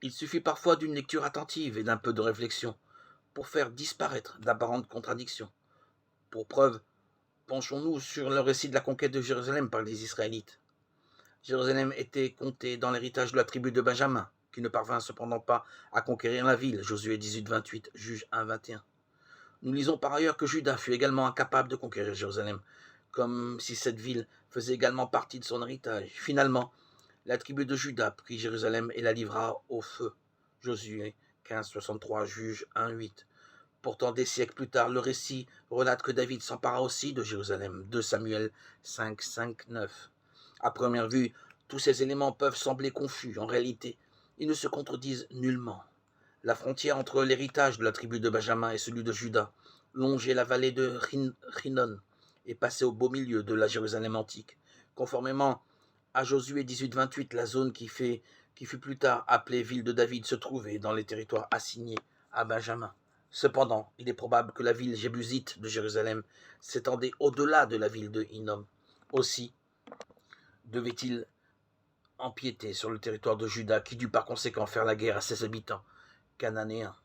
Il suffit parfois d'une lecture attentive et d'un peu de réflexion pour faire disparaître d'apparentes contradictions. Pour preuve, penchons-nous sur le récit de la conquête de Jérusalem par les Israélites. Jérusalem était comptée dans l'héritage de la tribu de Benjamin, qui ne parvint cependant pas à conquérir la ville, Josué 18-28, Juge 1-21. Nous lisons par ailleurs que Juda fut également incapable de conquérir Jérusalem, comme si cette ville faisait également partie de son héritage. Finalement, la tribu de Juda prit Jérusalem et la livra au feu, Josué 15-63, Juge 1-8. Pourtant, des siècles plus tard, le récit relate que David s'empara aussi de Jérusalem, 2 Samuel 5-5-9. À première vue, tous ces éléments peuvent sembler confus. En réalité, ils ne se contredisent nullement. La frontière entre l'héritage de la tribu de Benjamin et celui de Juda longeait la vallée de Rinon et passait au beau milieu de la Jérusalem antique. Conformément à Josué 18-28, la zone qui fut plus tard appelée ville de David se trouvait dans les territoires assignés à Benjamin. Cependant, il est probable que la ville jébusite de Jérusalem s'étendait au-delà de la ville de Hinnom. Aussi devait-il empiéter sur le territoire de Juda, qui dut par conséquent faire la guerre à ses habitants cananéens.